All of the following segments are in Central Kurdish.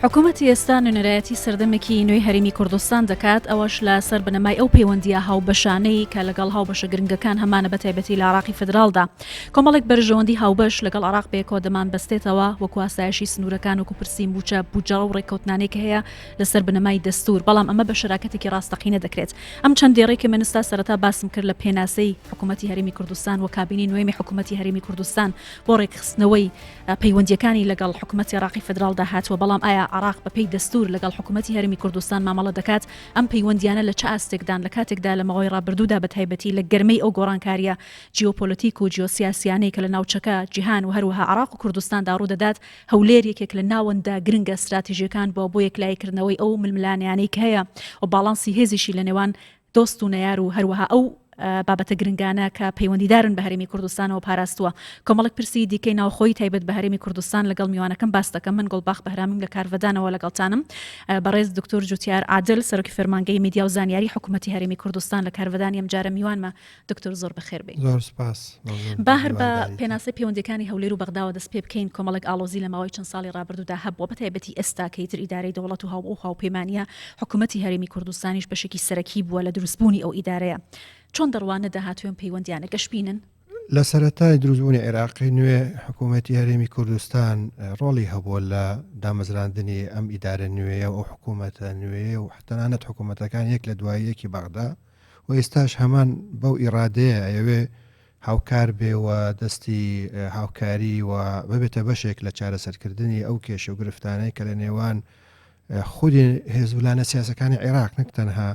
حکوومەتی ئێستا نوێنەرایەتی سەردەمێکی نوێی هەرێمی کوردستان دەکات ئەوەش لە سەر بنەمای ئەو پەیوەندیە هاوبەشانەی کە لەگەڵ هاوبەشە گرنگەکان هەمانە بەتایبەتی لە عراقی فدراڵدا کۆمەڵێک بەرژەوەندی هاوبەش لەگەڵ عراق بێکۆ دەمان بەستێتەوە وەکو ئاسایشی سنوورەکان و کوپرسی موچە بوجەڕە و ڕێککەوتنانێک هەیە لەسەر بنەمای دەستور بەڵام ئەمە بە شراکەتێکی ڕاستەقینە دەکرێت ئەم چەندێڕێکی منستا سەرەتا باسم کرد لە پێناسەی حکوومەتی هەرێمی کوردستان و کابینی نوێمی حکوومەتی هەرێمی کوردستان بۆ ڕێکخستنەوەی پەیوەندیەکانی لەگەڵ حکوومەتی عراقی فدراڵدا هاتووە بەڵام ئایا عراق بەپێی دەستور لەگەڵ حکوومەتی هەرێمی کوردستان مامەڵە دەکات ئەم پەیوەندیانە لە چه ئاستێکدان لە کاتێکدا لە ماوەی ڕابردوودا بەتایبەتی لە گەرمەی ئەو گۆڕانکاریە جیۆپۆلیتیک و جیۆسیاسیانەی کە لە ناوچەکە جیهان و هەروەها عراق و کوردستاندا ڕوودەدات هەولێرێکێک لە ناوەندا گرنگە استراتیژیەکان بۆ یەکلایکردنەوەی ئەو ململانیانەی کە هەیە و باڵانسی هێزیشی لە نێوان دۆست و نەیار و هەروەها ئەو بابەتە گرنگانە کە پەیوەندیدارن بە هەرێمی کوردستانەوە پاراستووە کۆمەڵێک پرسی دیکەی ناوخۆی تایبەت بە هەرێمی کوردستان لەگەڵ میوانەکەم باس دەکەم من گوڵباخ بەهرامیم لە کارڤدانەوە لەگەڵتانم بەڕێز دکتۆر جوتیار عادل سەرۆکی فەرمانگەی میدیا و زانیاری حکوومەتی هەرێمی کوردستان لە کارڤدان ئەم جارە میوانمە دکتۆر زۆر بەخێر بێ. زۆر سپاس. با هەر بە پێناسەی پەیوەندیەکانی هەولێر و بەغداوە دەست پێ بکەین کۆمەڵێک ئاڵۆزی لە ماوەی چەند ساڵی ڕابردوودا هەبووە بەتایبەتی ئێستا کە ئیتر ئیدارەی دەوڵەت و هاوپەیمانیە حکوومەتی هەرێمی کوردستانیش بەشێکی سەرەکی بووە لە دروستبوونی ئەو ئیدارەیە چۆن دەڕوانە داهاتوێن پەیوەندیانە گەشتبینن؟ لە سەرەتای دروستبوونی عێراقی نوێ حکوومەتی هەرێمی کوردستان ڕۆڵی هەبووە لە دامەزراندنی ئەم ئیدارە نوێیە و حکوومەتە نوێیە و تەنانەت حکوومەتەکان یەک لە دواییەکی بەغدا و ئێستاش هەمان بەو ئیرادەیە ئەوێ هاوکار بێ و دەستی هاوکاری و ببێتە بەشێک لە چارەسەرکردنی ئەو کێشە و گرفتانەی کە لە نێوان خودی هێزولانە سیاسەکانی عێراق نەک تەنها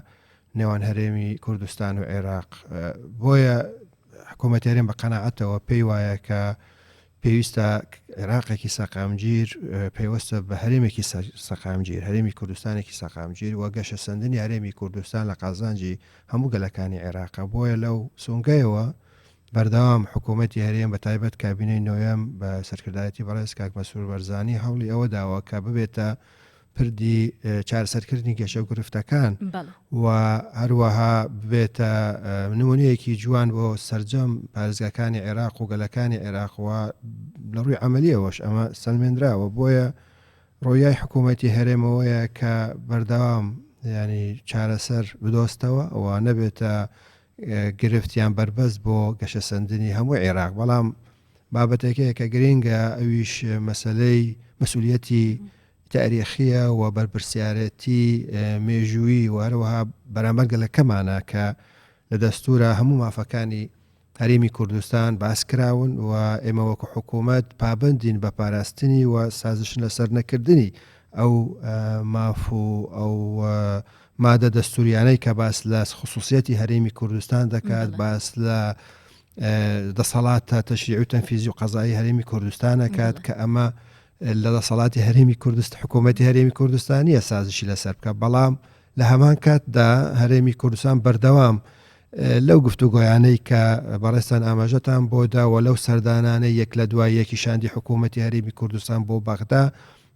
نێوان هەرێمی کوردستان و عێراق بۆیە حکوومەتی هەرێم بە قەناعەتەوە پێی وایە کە پێویستە عێراقێکی سەقامگیر پێوەستە بە هەرێمێکی سەقامگیر هەرێمی کوردستانێکی سەقامگیر و گەشە سەندنی هەرێمی کوردستان لە قازانجی هەموو گەلەکانی عێراقە بۆیە لەو سونگەیەوە بەردەوام حکوومەتی هەرێم بە تایبەت کابینەی نۆیەم بە سەرکردایەتی بەڕێز کاک مەسعود بەرزانی هەوڵی ئەوە داوە کە ببێتە پردی چارەسەرکردنی گەشە و گرفتەکان و هەروەها ببێتە نمونەیەکی جوان بۆ سەرجەم پارێزگاکانی عێراق و گەلەکانی عێراقەوە لە ڕووی عەمەلیەوەش ئەمە سەلمێنراوە بۆیە ڕۆیای حکوومەتی هەرێمەوەیە کە بەردەوام ینی چارەسەر بدۆستەوە ئەوە نەبێتە گرفتیان بربەست بۆ گەشە سەندنی هەموو عێراق بەڵام بابەتێکەیە کە گرنگە ئەویش مەسەلەی مەسئولیەتی تاریخیە و بەرپرسیارەتی مێژووی و هەروەها بەرامبەر گەلەکەمانە کە لە دەستورە هەموو مافەکانی هەرێمی کوردستان باسکراون و ئێمە وەکو حکوومەت پابندین بە پاراستنی و سازشن لەسەر نەکردنی ئەو ماف و ئەو مادە دەستوریانەی کە باس لە خصوصیەتی هەرێمی کوردستان دەکات باس لە دەسەڵاتە تەشریعی و تەنفیزی و قەزایی هەرێمی کوردستانەکات کە ئەمە لە دەسەڵاتی هەرێمی کوردستان حکوومەتی هەرێمی کوردستانیە سازشی لەسەر بکە بەڵام لە هەمان کاتدا هەرێمی کوردستان بەردەوام لەو گفتوگۆیانەی کە بەڕێستان ئاماژەتان بۆدا و لەو سەردانانەی یەک لە دوای یەکی شاندی حکوومەتی هەرێمی کوردستان بۆ بەغدا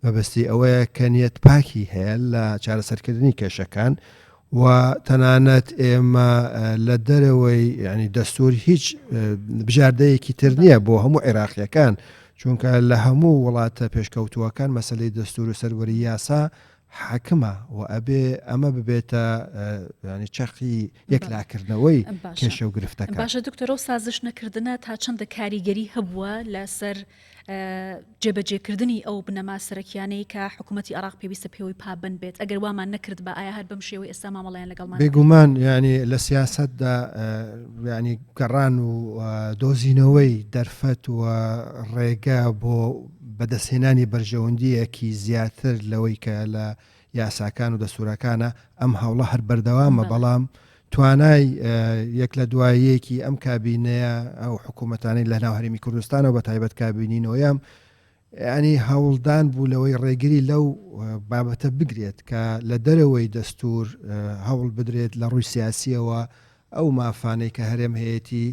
مەبەستی ئەوەیە کە نیەت پاکی هەیە لە چارەسەرکردنی کێشەکان و تەنانەت ئێمە لە دەرەوەی ینی دەستور هیچ بژاردەیەکی تر نییە بۆ هەموو عێراقیەکان چونکە لە هەموو وڵاتە پێشکەوتووەکان مەسەلەی دەستور و سەروەری یاسا حاکمە و ئەبێ ئەمە ببێتە ینی چەقی یەکلاکردنەوەی کێشە و گرفتەکان. باشە دکتۆرە و سازش نەکردنە تا چەندە کاریگەری هەبووە لەسەر جێبەجێکردنی ئەو بنەما سەرەکیانەی کە حکوومەتی عێراق پێویستە پێوەی پابند بێت ئەگەر وامان نەکرد بە ئایا هەر بەم شێوەی ئێستا مامەڵەیان لەگەڵمان بێگومان ینی لە سیاسەتدا ینی گەڕان و دۆزینەوەی دەرفەت و ڕێگا بۆ بەدەستهێنانی بەرژەوەندیەکی زیاتر لەوەی کە لە یاساکان و دەسوورەکانە ئەم هەوڵە هەر بەردەوامە بەڵام توانای یەک لە دواییەکی ئەم کابینەیە ئەو حکوومەتانەی لە ناو هەرێمی کوردستانەوە بە تایبەت کابینی نۆیەم ینی هەوڵدان بوو لەوەی ڕێگری لەو بابەتە بگرێت کە لە دەرەوەی دەستور هەوڵ بدرێت لە ڕووی سیاسیەوە ئەو مافانەی کە هەرێم هەیەی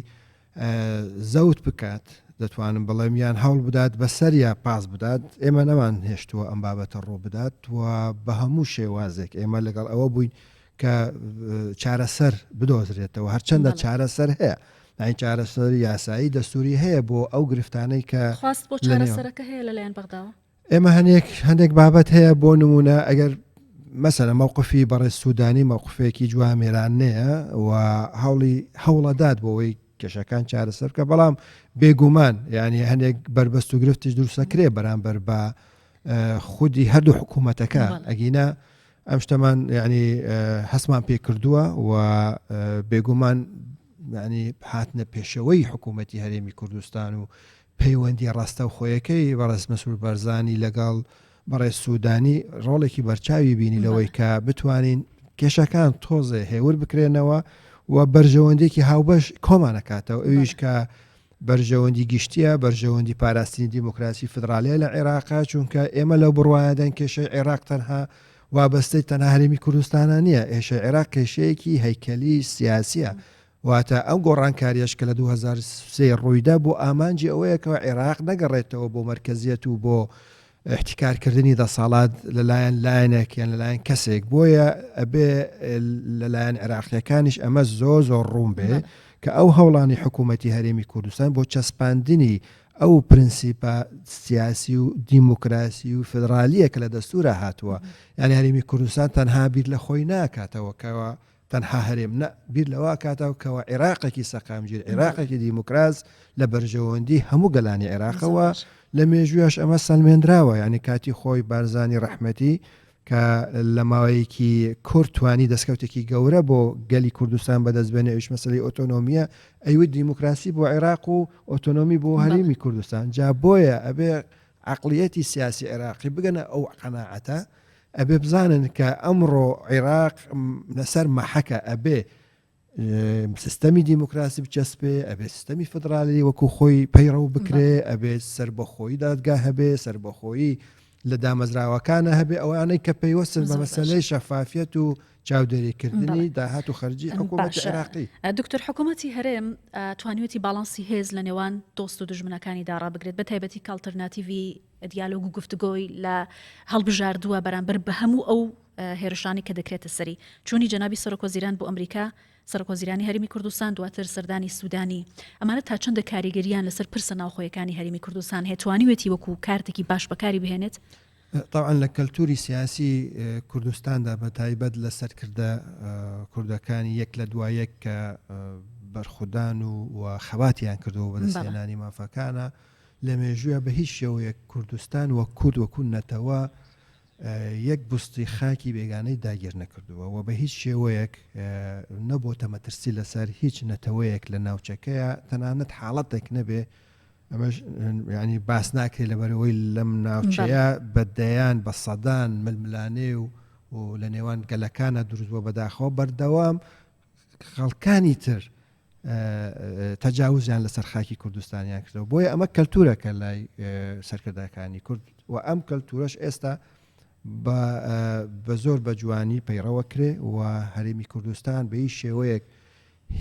زەوت بکات دەتوانم بڵێمیان هەوڵ بدات بەسەریا پاس بدات ئێمە نەمان هێشتووە ئەم بابەتە ڕوو بدات و بە هەموو شێوازێک ئێمە لەگەڵ ئەوە بووین کە چارەسەر بدۆزرێتەوە هەرچەندە چارەسەر هەیە ئەین چارەسەر یاسایی دەستوری هەیە بۆ ئەو گرفتانەی کە خواست بۆ چارەسەرەکە هەیە لەلایەن بەغداوە ئێمە هەندێک بابەت هەیە بۆ نمونە ئەگەر مەسەلەن مووقفی بەڕێز سوودانی مووقفێکی جوامێرانەیە و هەوڵەدات بۆەوەی کێشەکان چارەسەر بکە، بەڵام بێگومان یعنی هەندێک بربەست و گرفتیش دروستەکرێ بەرامبەر بە خودی هەردوو حکوومەتەکە ئەگینە ئەم شتەمان ینی هەستمان پێ کردووە و بێگومان ینی هاتنە پێشەوەی حکوومەتی هەرێمی کوردستان و پەیوەندی ڕاستە و خۆیەکەی بەڕێز مەسعود بەرزانی لەگەڵ بەڕێز سوودانی ڕۆڵێکی بەرچاوی بینی لەوەی کە بتوانین کێشەکان تۆزێ هێور بکرێنەوە و بەرژەوەندێکی هاوبەش کۆمانەکاتەوە ئەویش کە بەرژەوەندی گشتیە بەرژەوەندی پاراستنی دیموکراسی فدرالیە لە عێراقا، چونکە ئێمە لەو بڕواایەدەن کێشەی عێراق تەنها وابەستەی تەنها هەرێمی کوردستانە نییە، ئێشە عێراق کێشەیەکی هەیکەلی سیاسیە، واتە ئەم گۆڕانکاریەش کە لە 2023 ڕوویدا بۆ ئامانجی ئەوەیەکەوە عێراق نەگەڕێتەوە بۆ مەرکەزیەت و بۆ احتیکارکردنی دەساڵات لەلایەن لایەنێکیان لەلایەن کەسێک، بۆیە ئەبێ لەلایەن عێراقیەکانیش ئەمە زۆر ڕوون بێ کە ئەو هەوڵانی حکوومەتی هەرێمی کوردستان بۆ چەسپاندنی ئەو پرینسیپە سیاسی و دیموکراسی و فدرالیە کە لە دەستورە هاتووە، یعنی هەرێمی کوردستان تەنها بیر لە خۆی ناکاتەوە کەەوە تەنها هەرێم نە بیر لەوە کاتەوە کەەوە عێراقێکی سەقامگیر عێراقێکی دیموکراس لە بەرژەوەندی هەموو گەلانی عێراقەوە لە مێژویش ئەمە سەلمێنراوە، ینی کاتی خۆی بارزانی ڕەحمەتی کە لە ماوەیەکی کورد توانی دەستکەوتێکی گەورە بۆ گەلی کوردستان بەدەستبێنێ ئەوش مەسەلەی ئۆتۆنۆمیە ئەیوت دیموکراسی بۆ عێراق و ئۆتۆنۆمی بۆ هەرێمی کوردستان، جا بۆیە ئەبێ عقلیەتی سیاسی عێراقی بگەنە ئەو قەناعەتە، ئەبێ بزانن کە ئەمڕۆ عێراق لەسەر مەحەکە ئەبێ سیستەمی دیموکراسی بچەسپێ، ئەبێ سیستەمی فدرالی وەکو خۆی پەیڕەو بکرێ، ئەبێ سەربەخۆیی دادگا هەبێ، سەربەخۆیی لە دامەزراوەکانە هەبێ، ئەوانەی کە پێیوەستن بە مەسەلەی شەفافیەت و چاودێریکردنی داهات و خەرجی حکوومەتی عێراقی. دکتۆر حکوومەتی هەرێم توانیوەتی باڵانسی هێز لە نێوان دۆست و دژمنەکانی داڕا بگرێت بە تایبەتی کاڵتەرناتیڤی دیالۆگ و گفتگۆی لە هەڵبژاردووە بەرامبەر بە هەموو ئەو هێرشانی کە دەکرێتە سەری چوونی جەنابی سەرۆکوەزیران بۆ ئەمریکا، سەرۆکوەزیرانی هەرێمی کوردستان، دواتر سەردانی سوودانی، ئەمانە تا چەندە کاریگەریان لەسەر پرسە ناوخۆیەکانی هەرێمی کوردستان هەیە، توانیوێتی وەکو کارتێکی باش بەکاری بهێنێت؟ طبعا لە کەلتوری سیاسی کوردستاندا بە تایبەت لە سەرکردە کوردەکانی یەک لە دوایەک کە بەرخودان و خەواتیان کردەوە بەدەستهێنانی مافەکانە لە مێژوویە بە هیچ شێوەیەک کوردستان وە کورد وەکو نەتەوە یەک بستی خاکی بێگانەی داگیر نەکردووە و بە هیچ شێوەیەک نەبووتە مەترسی لەسەر هیچ نەتەوەیەک لە ناوچەکەیە، تەنانەت حاڵەتێک نەبێ ئەمەش ینی باس ناکرێت لەبەرەوەی لەم ناوچەیە بەدەیان بە سەدان ململانێ و لە نێوان گەلەکانە دروستبووە بەداخەوە بەردەوام خەڵکانی تر تەجاوزیان لەسەر خاکی کوردستانیان کردەوە، بۆیە ئەمە کەلتورەکە لای سەرکردەکانی کورد و ئەم کەلتورەش ئێستا بە زۆر بە جوانی پەیڕەوە کرێ و هەرێمی کوردستان بە هیچ شێوەیەک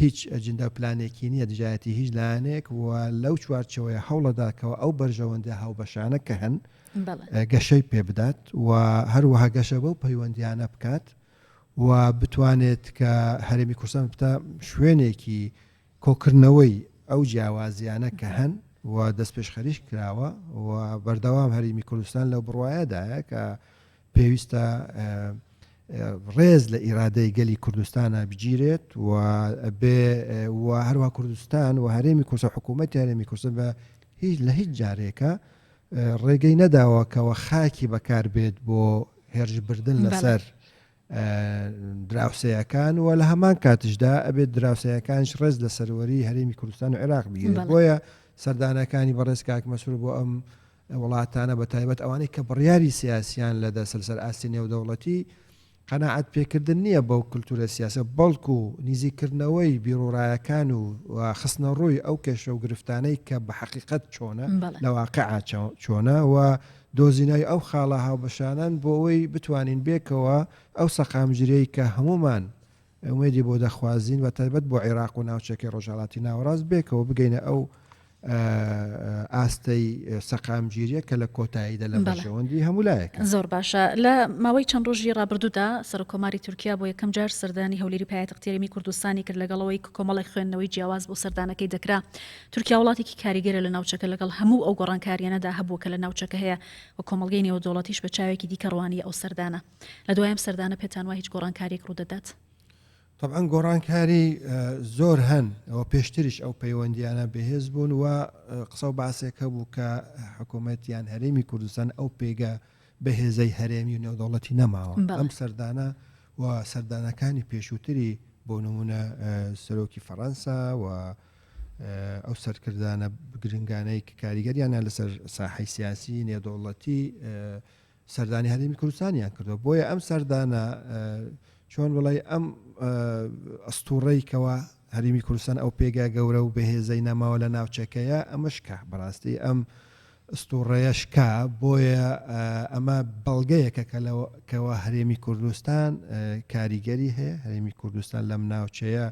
هیچ ئەجندا پلانێکی نییە دژایەتی هیچ لایەنێک و لەو چوارچەوەی هەوڵەداکەوە ئەو بەرژەوەندە هاوبەشانە کە هەن گەشەی پێ بدات و هەروەها گەشە بەو پەیوەندیانە بکات و بتوانێت کە هەرێمی کوردستان بتە شوێنێکی کۆکردنەوەی ئەو جیاوازیانە کە هەن و دەست پێش خەریش کراوە و بەردەوام هەرێمی کوردستان لەو بڕوایەدایە کە پێویستە ڕێز لە ئیرادەی گەلی کوردستانە بگیرێت و هەروە کوردستان و هەرێمی کوردستان حکوومەتی هەرێمی کوردستان بە لە هیچ جارێکە ڕێگەی نەداوەکەوە خاکی بەکار بێت بۆ هێرشبردن لەسەر دراوسەیەکان و لە هەمان کاتشدا ئەبێت دراوسەیەکانش ڕێز لە سەروەری هەرێمی کوردستان و عێراق بگیرێت، بۆیە سەردانەکانی بەڕێز کاک مەسعود بۆ ئەم وڵاتانە بە تایبەت ئەوانەی کە بڕیاری سیاسیان لە دەسەر ئاستی نێودەوڵەتی قەناعەت پێکردن نییە بەو کولتورە سیاسە، بەڵکو نزیکردنەوەی بیرۆڕایەکان و خستنە ڕووی ئەو کێشە و گرفتانەی کە بە حەقیقەت چۆنە لە واقعا چۆنە و دۆزینەوەی ئەو خاڵە هاوبەشانان بۆ ئەوەی بتوانین بێکەوە ئەو سەقامگیریەی کە هەمومان ئومێدی بۆ دەخوازین و تایبەت بۆ عێراق و ناوچەکەی ڕۆژهەڵاتی ناوەڕاست بێکەوە بگەینە ئەو ئاستەی سەقامگیریە کە لە کۆتاییدا لە بەشەوەندی هەمولایەکە. زۆر باشە. لە ماوەی چەند ڕۆژی ڕابردوودا سەرۆکۆماری تورکیا بۆ یەکەم جار سەردانی هەولێری پایتەختی هەرێمی کوردستانی کرد لەگەڵەوەی کۆمەڵی خوێندنەوەی جیاواز بۆ سەردانەکەی دەکرا. تورکیا وڵاتێکی کاریگەرە لە ناوچەکە لەگەڵ هەموو ئەو گۆڕانکاریانەدا هەبووە کە لە ناوچەکە هەیە و کۆمەڵگەی نێودەوڵەتیش بە چاوێکی دیکە ڕوانی ئەو سەردانە. لە دوایم سەردانە پێتان وای هیچ گۆڕانکاریەک ڕوودەدات؟ طبعا گۆڕانکاری زۆر هەن ئەوە پێشتریش ئەو پەیوەندیانە بەهێز بوون و قسە و باسێک هەبوو کە حکوومەتیان هەرێمی کوردستان ئەو پێگە بەهێزەی هەرێمی و نێودەوڵەتی نەماوە. ئەم سەردانە و سەردانەکانی پێشووتری بۆ نمونە سەرۆکی فەڕەنسا و ئەو سەرکردانە گرنگانەی کاریگەریانە لەسەر ساحەی سیاسی نێودەوڵەتی سەردانی هەرێمی کوردستانیان کردەوە. بۆیە ئەم سەردانە چۆن وڵی ئەم ئەستوڕەی کەوە هەرێمی کوردستان ئەو پێگا گەورە و بەهێزەی نەماوە لە ناوچەکەیە ئەمەشکە بەڕاستی ئەم ئەستوڕەیەشکا. بۆیە ئەمە بەڵگەیەکە کەەوە هەرێمی کوردستان کاریگەری هەیە. هەرێمی کوردستان لەم ناوچەیە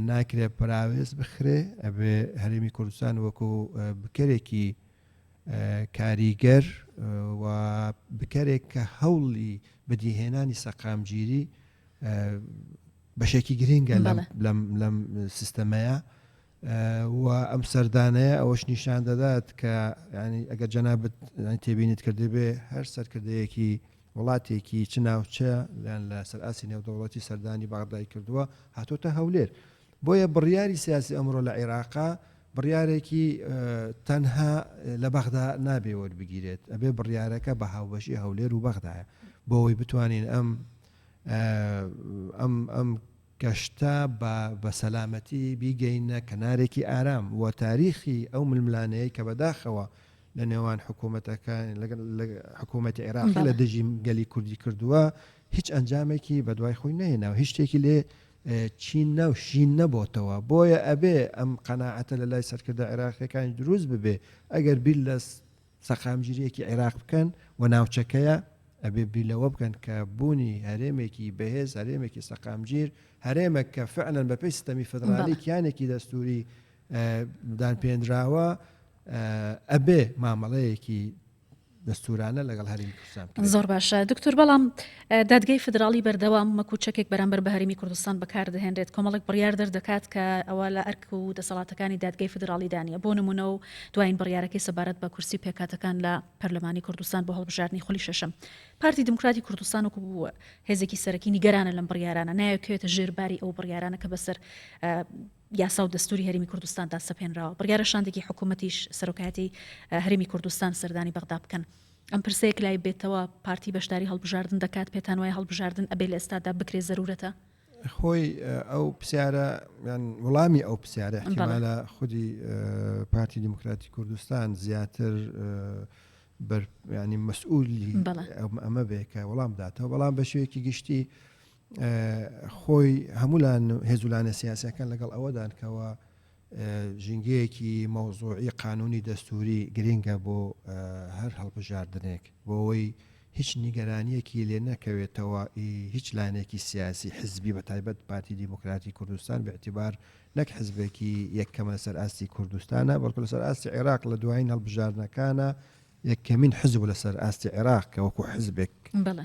ناکرێت پراوێز بخرێ، ئەبێ هەرێمی کوردستان وەکو بکەرێکی کاریگەر و بکەرێک کە هەوڵی بەدیهێنانی سەقامگیری بەشێکی گرنگە لەم سیستەمەیە و ئەم سەردانەیە ئەوەش نیشان دەدات کە ینی ئەگەر جەنابەت تێبینیت کردی بێ هەر سەرکردەیەکی وڵاتێکی چ ناوچە لە سەرئاسی نێودەوڵەتی سەردانی بەغدای کردووە هاتۆتە هەولێر. بۆیە بڕیاری سیاسی ئەمڕۆ لە عێراقا بڕیارێکی تەنها لە بەغدا نابێ وەربگیرێت، ئەبێ بڕیارەکە بە هاوبەشی هەولێر و بەغدایە بۆەوەی بتوانین ئەم گەشتە بە سەلامەتی بیگەینە کەنارێکی ئارام و تاریخی ئەو ململانەیە کە بەداخەوە لە نێوان حکوومەتەکان حکوومەتی عێراقی لە دژی گەلی کوردی کردووە هیچ ئەنجامێکی بەدوای خۆی نهێنا و هیچ شتێکی لێ چین نە و شین نەبۆتەوە. بۆیە ئەبێ ئەم قەناعەتە لە لای سەرکردە عێراقیەکانی دروست ببێ. ئەگەر بیر لە سەقامگیریەکی عێراق بکەن و ناوچەکەیە ئەبێ بیرلەوە بکەن کە بوونی هەرێمێکی بەهێز هەرێمێکی سەقامگیر هەرێمێک کە فعلەن بەپێی سیستەمی فێدرالی کیانێکی دەستوری دانپێنراوە ئەبێ مامەڵەیەکی دەستورانە لەگەڵ هەرێمی کوردستان. زۆر باشە دکتۆر. بەڵام دادگای فدرالی بەردەوام مەکوچەکێک بەرامبەر بە هەرێمی کوردستان بەکاردەهێنرێت. کۆمەڵێک بڕیار دەردەکات کە ئەوە لە ئەرک و دەسەڵاتەکانی دادگای فدرالی دانیە. بۆ نمونە و دوایین بڕیارەکەی سەبارەت بە کورسی پێکاتەکان لە پەرلەمانی کوردستان بۆ هەڵبژاردنی خولی شەشەم. پارتی دموکراتی کوردستان وەکو هێزێکی سەرەکی نیگەرانە لەم بڕیارانە، نایەوێتە ژێرباری ئەو بڕیارانە کە بەسەر یاسا و دەستوری هەرێمی کوردستاندا سەپێنراوە. بڕیارە شاندێکی حکوومەتیش سەرۆکایەتی هەرێمی کوردستان سەردانی بەغدا بکەن. ئەم پرسەیەک لای بێتەوە پارتی بەشداری هەڵبژاردن دەکات، پێتان وایە هەڵبژاردن ئەبێ لە ئێستادا بکرێ زەرورەتە؟ خۆی ئەو پرسیارە وەڵامی ئەو پرسیارە احتیمالە خودی پارتی دموکراتی کوردستان زیاتر ینی مەسئولی ئەمە بێ کە وەڵام بداتەوە. بەڵام بە شێوەیەکی گشتی خۆی هەموولان هێزولانە سیاسیەکان لەگەڵ ئەوەدان کەەوە ژینگەیەکی مەوزوعی قانونی دەستوری گرنگە بۆ هەر هەڵبژاردنێک بۆەوەی هیچ نیگەرانیەکی لێ نەکەوێتەوە هیچ لایەنێکی سیاسی حزبی بە تایبەت پارتی دیموکراتی کوردستان بەئتیبار نەک حزبێکی یەکەمە لەسەر ئاستی کوردستانە بەڵکو لەسەر ئاستی عێراق لە دوایین هەڵبژاردنەکانە یەکەمین حزب لەسەر ئاستی عێراق کە وەکو حزبێک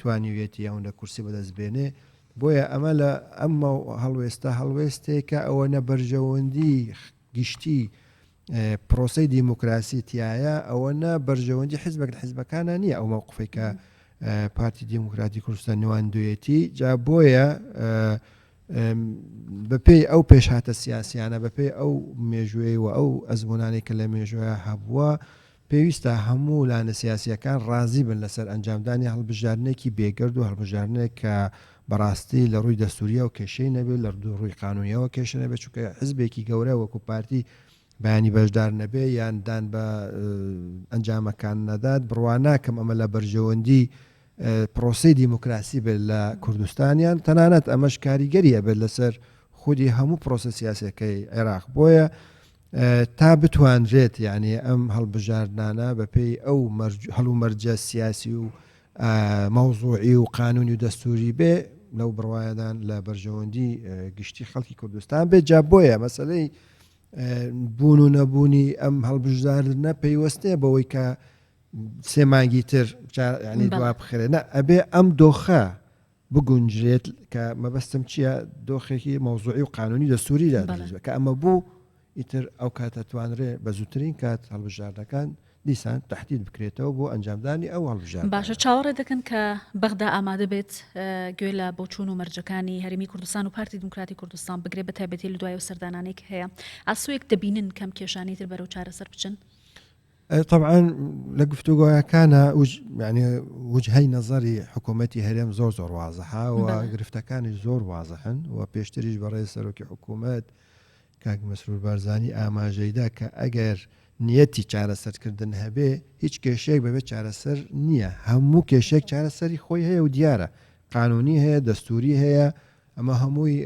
توانیوێتی یاون لە کورسی بەدەستبێنێ. بۆیە ئەمە لە ئەمە هەڵوێستێکە ئەوە نەبەرژەوەندی گشتی پرۆسەی دیموکراسیتیایە ئەوە نە بەرژەوەندی حزبێک لە حزبەکانە نییە. ئەو مووقفی کە پارتی دیموکراتی کوردستان نێواندوێتی جا بۆیە بەپێی ئەو پێشهاتە سیاسیانە بەپێی ئەو مێژوێی و ئەو ئەزمونانێک کە لە مێژوەیە هەبووە پێویستە هەموو لانە سیاسیەکان ڕازی بن لەسەر ئەنجامدانی هەڵبژاردنێکی بێگرد و هەڵبژاردنێک کە بەڕاستی لە ڕووی دەستوریە و کێشەی نەبێت لە ڕووی قانونیەوە کێشە نەبێت چونکە حزبێکی گەورە وەکو پارتی بەیانی بەشدار نەبێ یاندان بە ئەنجامەکان نەدات بڕوا ناکەم ئەمە لە بەرژەوەندی پرۆسی دیموکراسی بێت لە کوردستانیان تەنانەت ئەمەش کاریگەریە بێت لەسەر خودی هەموو پرۆسە سیاسەکەی عێراق. بۆیە تا بتوانرێت یعنی ئەم هەڵبژاردنانە بەپێی ئەو هەڵو مەرجە سیاسی و مەوزوعی و قانونی و دەستوری بێ لەو بڕوایەدان لە بەرژەوەندی گشتی خەڵکی کوردستان بێت. جا بۆیە مەسەلەی بوون و نەبوونی ئەم هەڵبژاردنە پەیوەستەیە بەوەی کە سێ مانگی تر ینی دوا بخێنە نە ئەبێ ئەم دۆخە بگونجرێت کە مەبەستم چییە دۆخێکی مەوزوعی و قانونی دەستوریدا کە ئەمە بوو ئیتر ئەو کاتە توانرێ بە زووترین کات هەڵبژاردنەکان دیسان تهدید بکرێتەوە بۆ ئەنجامدانی ئەو هەڵبژاردن. باشە چاوەڕێ دەکەن کە بەغدا ئامادە بێت گوێ لە بۆچوون و مەرجەکانی هەرێمی کوردستان و پارتی دموکراتی کوردستان بگرێت بە تایبەتی لە دوای و سەردانانێک هەیە ئاسوویەک دەبینن کەم کێشانی تر بەرەو چارەسەر بچن. طبعا لە گفتوگۆیەکانە يعني وجهەی نظری حکوومەتی هەرێم زۆر وازەحە و گرفتەکانی زۆر وازەحن و پێشتریش بەڕێ سەرۆکی حکوومەت کاک مەسرور بارزانی ئاماژەیدا کە ئەگەر نیەتی چارەسەرکردن هەبێ هیچ کێشەیەک بەبێت چارەسەر نییە هەموو کێشێک چارەسەری خۆی هەیە و دیارە قانونی هەیە دەستوری هەیە ئەمە هەمووی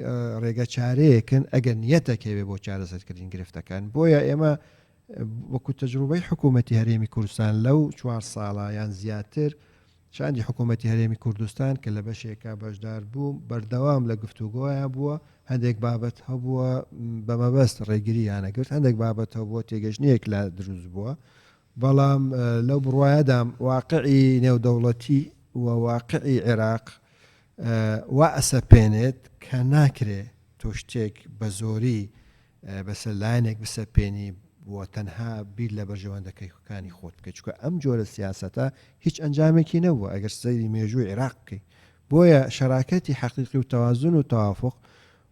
ڕێگە چارەیەکن ئەگەر نیەتەکەوێ بۆ چارەسەرکردن گرفتەکان بۆیە ئێمە وەکو تەجروبەی حکوومەتی هەرێمی کوردستان لەو 4 ساڵە یان زیاتر شاندی حکوومەتی هەرێمی کوردستان کە لە بەشێکا بەشدار بوو بەردەوام لە گفتوگۆیە بووە هەندێک بابەت هەبووە بەمەبەست ڕێگریانەگرت هەندێک بابەت هەبووە تێگەشتنیەک لە دروست بووە بەڵام لەو بڕواایەدا واقعی نێودەوڵەتی و واقعی عێراق وا ئەسەپێنێت کە ناکرێ تۆ شتێک بە زۆری بەسەر لایەنێک بسەپێنی بۆ تەنها بیر لە بەرژەوەندەکەیەکانی خۆت بکە چکە ئەم جۆرە سیاسەتە هیچ ئەنجامێکی نەبووە ئەگەر سەیری مێژووی عێراق بکەیت بۆیە شەراکەتی حەقیقی و تەوازن و تەوافق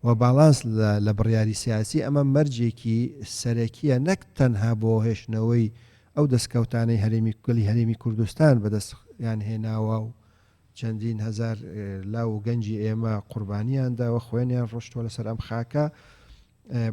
و باڵانس لە بڕیاری سیاسی ئەمە مەرجێکی سەرەکیە نەک تەنها بۆ هێشتنەوەی ئەو دەستکەوتانەی هەرێمی گەلی هەرێمی کوردستان بەدەستیان هێناوە و چەندین هەزار لاو و گەنجی ئێمە قوربانیانداوە خوێنیان ڕۆشتووە لەسەر ئەم خاکە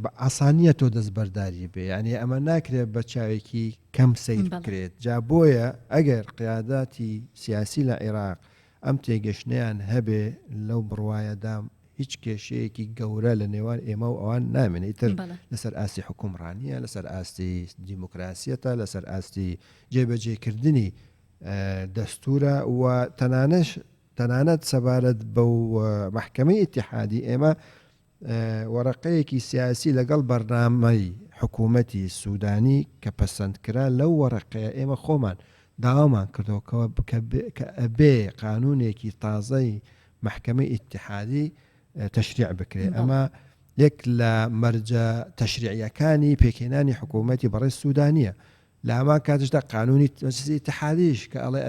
بە ئاسانیە تۆ دەستبەرداری بێ ینی ئەمە ناکرێت بە چاوێکی کەم سیر بکرێت جا بۆیە ئەگەر قیاداتی سیاسی لە عێراق ئەم تێگەشتیان هەبێ لەو بڕوایەدام هیچ کێشەیەکی گەورە لە نێوان ئێمە و ئەوان نامێنێت ئیتر لەسەر ئاستی حکومڕانیە لەسەر ئاستی دیموکراسیەتە لەسەر ئاستی جێبەجێکردنی دەستورە و تەنانەت سەبارەت بەو محکەمەی ئیتیحادی ئێمە وەرەقەیەکی سیاسی لەگەڵ بەرنامەی حکوومەتی سوودانی کە پەسەندکرا لەو وەرەقەیە ئێمە خۆمان داوامان کردەوە کە ئەبێ قانونێکی تازەی محکەمەی ئیتیحادی تەشریع بکرێت ئەمە یەک لە مەرجە تەشریعیەکانی پێکهێنانی حکوومەتی بەڕێ سوودانیە لە هەمان کاتشدا قانونی مەجلیسی ئیتیحادیش کە ئەڵێ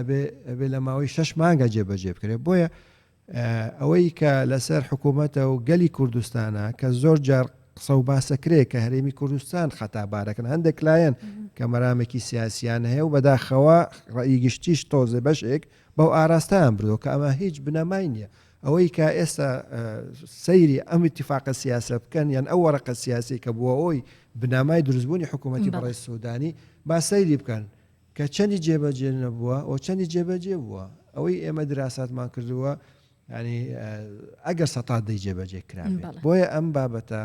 ئەبێ لە ماوەی 6 مانگە جێبەجێ بکرێت بۆیە ئەوەی کە لەسەر حکوومەتە و گەلی کوردستانە کە زۆر جار قسە و باسەکرێت کە هەرێمی کوردستان خەتابارەکەن هەندێک لایەن کە مەرامێکی سیاسیان هەیە و بەداخەوە ڕەئی گشتیش تۆزێ بەشێک بەو ئاراستەیان بردو کە ئەمە هیچ بنەمای نییە ئەوەی کە ئێستا سەیری ئەم اتفاقە سیاسە بکەن یان ئەو وەرەقە سیاسی کە بووە ئەوی بنامای دروستبوونی حکوومەتی بەڕێز سوودانی با سەیری بکەن کە چەندی جێبەجێ نەبووە و چەندی جێبەجێ بووە ئەوەی ئێمە دراساتمان کردووە ینی ئەگەر سەتات دەی جێبەجێ کرابێت بۆیە ئەم بابەتە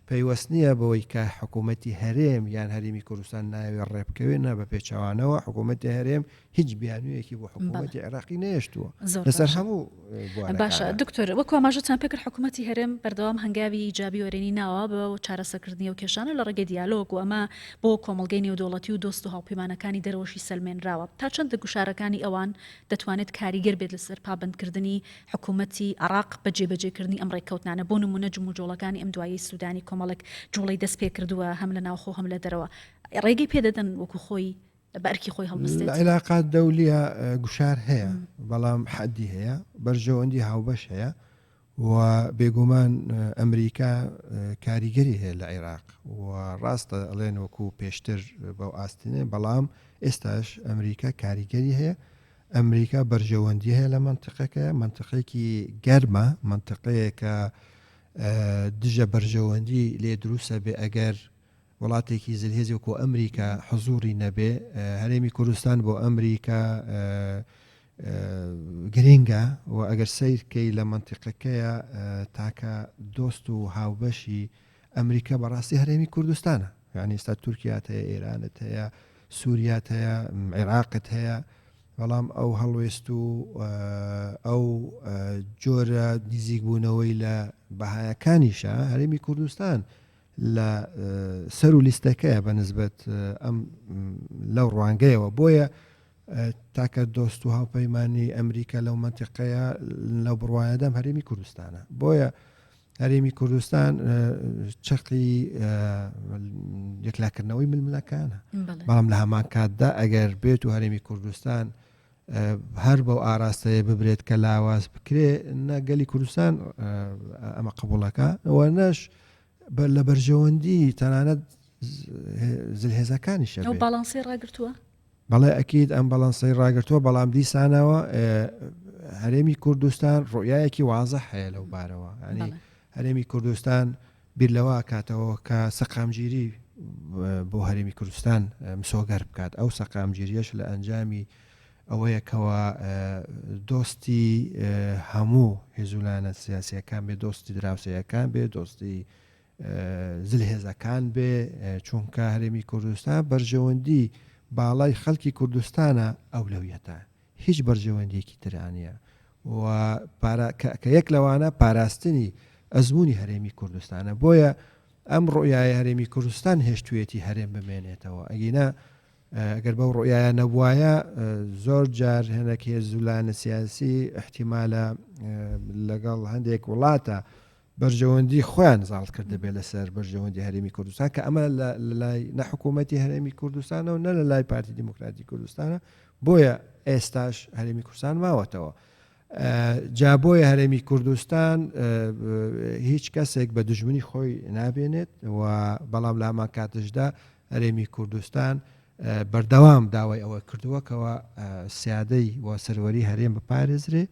پەیوەست نییە بەوەی کە حکوومەتی هەرێم یان هەرێمی کوردستان ناوێ ڕێبکەوێنە بە پێچەوانەوە حکوومەتی هەرێم هیچ بیانوویەکی بۆ حکوومەتی عێراقی نێشتووە لەسەر هەموو باشە دکتۆر وەکو ئاماژەتان پێکرد حکوومەتی هەرێم بەردەوام هەنگاوی ئیجابی وەرێنی ناوە بە چارەسەرکردنی و کێشانە لە ڕێگەی دیالۆگ و ئەمە بۆ کۆمەڵگەی نێودەوڵەتی و دۆست و هاوپەیمانەکانی دەرەوەشی سەلمێنراوە تا چەندە گوشارەکانی ئەوان دەتوانێت کاریگەر بێت لەسەر پابندکردنی حکوومەتی عێراق بە جێبەجێکردنی ئەم ڕێککەوتانە بۆ نمونە جموجۆڵەکانی ئەم دوایی سوودانی کۆمەڵک جوڵی دەست پێ کردووە هەم لە ناوخۆ هەم لە دەرەوە ڕێگەی پێدەدەن وەکو خۆی بەرکی خۆی هەڵبستێت علاقات دەولیە گوشار هەیە بەڵام حەدی هەیە بەرژەوەندی هاوبەش هەیە و بێگومان ئەمریکا کاریگەری هەیە لە عێراق و ڕاستە ئەڵێن وەکو پێشتر بەو ئاستینێ بەڵام ئێستاش ئەمریکا کاریگەری هەیە ئەمریکا بەرژەوەندی هەیە لە منتقەکە منتقێکی گەرمە منتقەیەکە دژە بەرژەوەندی لێ دروستە بێ ئەگەر وڵاتێکی زلهێزی وەکو ئەمریکا حزوری نەبێ هەرێمی کوردستان بۆ ئەمریکا گرینگە و ئەگەر سیرکەی لە منتیقەکەیە تاکە دۆست و هاوبەشی ئەمریکا بەڕاستی هەرێمی کوردستانە یعنی ئێستا تورکیات هەیە ئێرانت هەیە سووریات هەیە عێراقت هەیە بەڵام ئەو هەڵوێست و ئەو جۆرە نزیک بوونەوەی لە بەهایەکانیشە هەرێمی کوردستان لە سەر و لیستەکەیە بە نسبەت ئەم لەو ڕوانگەیەوە بۆیە تاکە دۆست و هاوپەیمانی ئەمریکا لەو منتیقەیە لەو بڕوایەدەم هەرێمی کوردستانە بۆیە هەرێمی کوردستان چقی یەکلاکردنەوەی ململەکانە بەڵام لە هەمان کاتدا ئەگەر بێت و هەرێمی کوردستان هەر بەو ئاراستەیە ببرێت کە لاواز بکرێ نەگەلی کوردستان ئەمە قبوڵەکە ئەوە نەش لە بەرژەوەندی تەنانەت زلهێزەکانی شەبێت باڵانسی ڕاگرتووە بەڵێ ئەکید ئەم بەڵانسەی ڕاگرتووە بەڵام دیسانەوە هەرێمی کوردستان ڕۆیایەکی وازە هەیە لەو بارەوە ینی هەرێمی کوردستان بیر لەوە کاتەوە کە سەقامگیری بۆ هەرێمی کوردستان مسۆگەر بکات ئەو سەقامگیریەش لە ئەنجامی ئەوەیەکەوە دۆستی هەموو هێزولانە سیاسیەکان بێ دۆستی دراوسەیەکان بێ دۆستی زلهێزەکان بێ چونکە هەرێمی کوردستان بەرژەوەندی باڵای خەڵکی کوردستانە ئەولەویەتە هیچ بەرژەوەندیەکی ترانە و کە یەک لەوانە پاراستنی ئەزمموی هەرێمی کوردستانە بۆیە ئەم ڕۆیای هەرێمی کوردستان هێشتوێتی هەرێم بمێنێتەوە ئەگینە ئەگەر بەو ڕۆیایە نەبووایە زۆر جار هێنێک هێزولانە سیاسی احتیمالە لەگەڵ هەندێک وڵاتە بەرژەوەندی خۆیان زاڵ کرده بێ لەسەر بەرژەوەندی هەرێمی کوردستان کە ئەمە لە لای نەحکوومەتی هەرێمی کوردستانەوە نە لە لای پارتی دیموکراتی کوردستانە بۆیە ئێستاش هەرێمی کوردستان ماوەتەوە جا بۆیە هەرێمی کوردستان هیچ کەسێک بە دژمنی خۆی نابێنێت و بەڵام لە هەمان کاتشدا هەرێمی کوردستان بەردەوام داوای ئەوە کردووەکەوە سیادەی و سەروەری هەرێم بپارێزرێ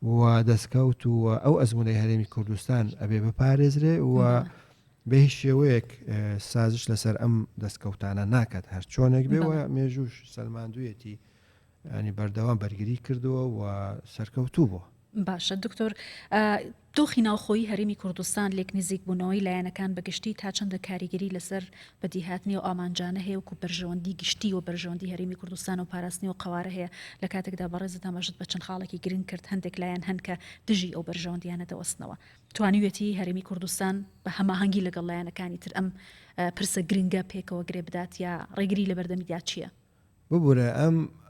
و دەستکەوت و ئەو ئەزمونەی هەرێمی کوردستان ئەبێ بپارێزرێ و بە هیچ شێوەیەک سازش لەسەر ئەم دەستکەوتانە ناکات هەر چۆنێک بێەوە مێژوش سەلماندوویەتی ینی بەردەوام بەرگری کردووە و سەرکەوتوو بووە. باشە دکتۆر دۆخی ناوخۆی هەرێمی کوردستان لێک نزیک بوونەوەی لایەنەکان بەگشتی تا چەندە کاریگەری لەسەر بەدیهاتنی و ئامانجانە هەیە وکو بەرژەوەندی گشتی و بەرژەوەندی هەرێمی کوردستان و پاراستنی و قوارە هەیە لە کاتێکدا بەڕێزت ئاماژت بە چەند خاڵێکی گرنگ کرد هەندێک لایەن هەن کە دژی ئەو بەرژەوەندیانە دەوەستنەوە توانیوێتی هەرێمی کوردستان بە هەماهەنگی لەگەڵ لایەنەکانی تر ئەم پرسە گرنگە پێکەوە گرێ بدات یا ڕێگری لە بەردەمیدا چییە؟ ببوورە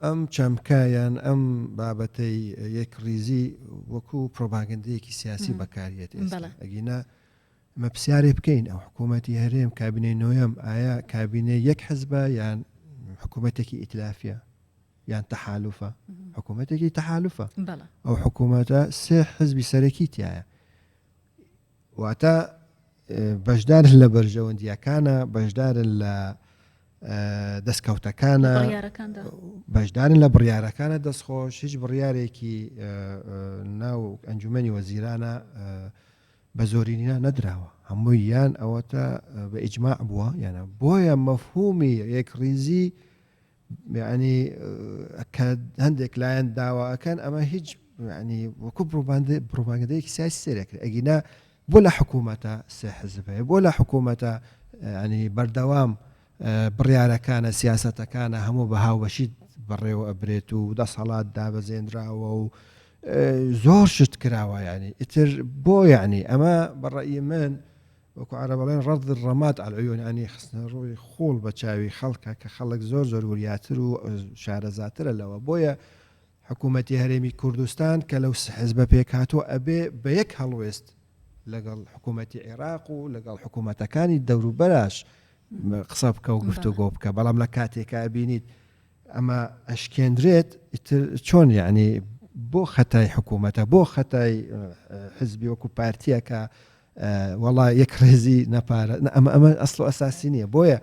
ئەم چەمکایان ئەم بابەتەی یەک ریزی وەکو پرۆپاگەندەیەکی سیاسی بەکارێت ئەگینا مە پرسیارێ بکەین ئەو حکوومەتی هەرێم کابینەی نۆیەم ئایا کابینەی یەک حزبە یان حکوومەتێکی ئیتلافیە یان تەحالوفە حکوومەتێکی تەحالوفە ئەو حکوومەتە سێ حزبی سەرەکی تایە واتە بەشدارن لە بەرژەوەندیەکانە بەشدارن لە دەستکەوتەکانە بەشدارن لە بڕیارەکانە دەستخۆش هیچ بڕیارێکی ناو ئەنجومەنی وەزیرانە بە زۆرینە نەدراوە هەمووی یان ئەوەتە بە ئیجماع بووە یانە بۆیە مەفهومی یەک ریزی یعنی کە هەندێک لایەن داواکەن ئەمە هیچ ینی وەکو پرۆپاگەندەیەکی سیاسی سێرەکرد ئەگینا بۆ لە حکوومەتە سێ حزب هەیە بۆ لە حکوومەتە ینی بەردەوام بڕیارەکانە سیاسەتەکانە هەموو بە هاوبەشی بەڕێوە ئەبرێت و دەسەڵات دابەزێنراوە و زۆر شت کراوە ینی ئیتر بۆ یعنی ئەمە بەڕێی من وەکو عەرەبەڵێن ڕەد الڕەمات عەلە العیون ینی خستنە ڕووی خۆڵ بە چاوی خەڵکە کە خەڵک زۆر زۆر وریاتر و شارەزاترە لەوە بۆیە حکوومەتی هەرێمی کوردستان کە لەو حیزبە پێک هاتووە ئەبێ بە یەک هەڵوێست لەگەڵ حکوومەتی عێراق و لەگەڵ حکوومەتەکانی دەوروبەرش قسە بکە و گفتوگۆ بکە بەڵام لە کاتێکە بینیت ئەمە ئەشکێندرێت چۆن یعنی بۆ خەتای حکوومەتە بۆ خەتای حزبی وەکو پارتیەکە وەڵا یەک ڕێزی نەپارە ئەمە ئەسڵ و ئەساسی نییە بۆیە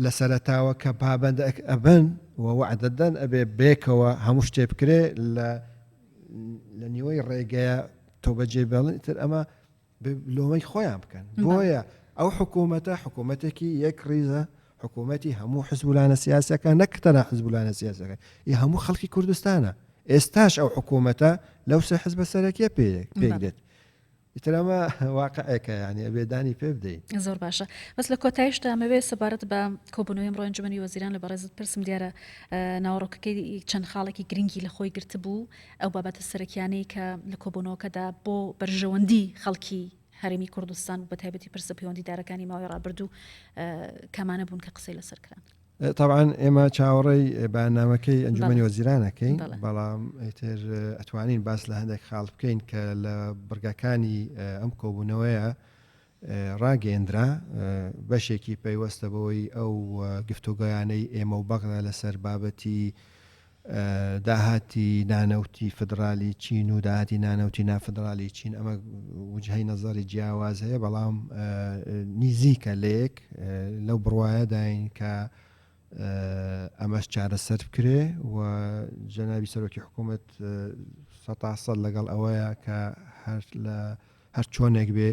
لە سەرەتاوە کە پابەندە ئەبن و وعدەدەن ئەبێ بێکەوە هەموو شتێ بکرێ لە نیوەی ڕێگەیە تۆ بەجێ بێڵن تر ئەمە لۆمەی خۆیان بکەن بۆیە ئەو حکوومەتە حکوومەتێکی یەک ریزە حکوومەتی هەموو حزبولانە سیاسەکە نەکتەنە حزبولانە سیاسەکە ی هەموو خەڵکی کوردستانە ئێستاش ئەو حکوومەتە لەو سێ حزبە سەرەکیە پێدێت ئیترەمە واقعەکە ینی ئەبێدانی پێ بدەین زۆر باشە بەس لە کۆتاییشدا ئەمەوێ سەبارەت بە کۆبوونەوەی ئەمڕۆ ئەنجومەنی وەزیران لە بەڕێزت پرسم دیارە ناوەڕۆکەکەی چەند خاڵێکی گرنگی لە خۆی گرتبوو ئەو بابەتە سەرەکیانەی کە لە کۆبوونەوەکەدا بۆ بەرژەوەندی خەڵکی هەرێمی کوردستان و بە تایبەتی پرسە پەیوەندیدارەکانی ماوەی ڕابردوو کەمانە بوون کە قسەی لەسەر کران. طبعا ئێمە چاوەڕێی بەنامەکەی ئەنجومەنی وەزیرانەکەین بەڵێ. بەڵام ئیتر ئەتوانین باس لە هەندێک خاڵ بکەین کە لە بڕگەکانی ئەم کۆبوونەوەیە ڕاگەیەندرا بەشێکی پەیوەستە بەوەی ئەو گفتوگۆیانەی ئێمە و بەغدا لەسەر بابەتی داهاتی نانەوتی فدرالی چین و داهاتی نانەوتی نافدرالی چین ئەمە وجهەی نەزەری جیاواز هەیە بەڵام نزیکە لەیەک لەو بڕوایەداین کە ئەمەش چارەسەر بکرێ و جەنابی سەرۆکی حکوومەت 100% لەگەڵ ئەوەیە کە هەر چۆنێک بێ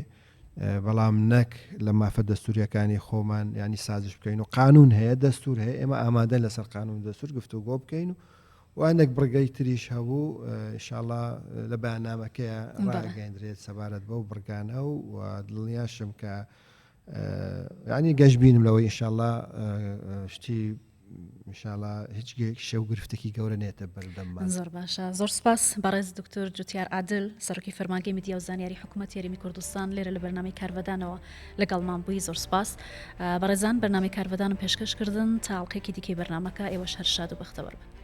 بەڵام نەک لە مافە دەستوریەکانی خۆمان ینی سازش بکەین و قانون هەیە دەستور هەیە ئێمە ئامادەن لەسەر قانون دەستور گفتوگۆ بکەین و هەندێک بڕگەی تریش هەبوو ئینشاءڵڵا لە بەیاننامەکەیە ڕاگەیەندرێت سەبارەت بەو بڕگانە و دڵنیاشم کە ینی گەشت بینم لەوەی ئینشاءڵڵا شتی ئینشاءڵڵا هیچ شێو گرفتێکی گەورە نێتە بەردەممان. زۆر باشە، زۆر سپاس بەڕێز دکتۆر جوتیار عادل سەرۆکی فەرمانگەی میدیا و زانیاری حکوومەتی هەرێمی کوردستان لێرە لە بەرنامەی کارڤەدانەوە لەگەڵمان بووی. زۆر سپاس. بەڕێزان بەرنامەی کارڤەدانم پێشکەشکردن تا ئەڵلقەیەکی دیکەی بەرنامەکە ئێوەش هەر شاد و بەختەوەر بن.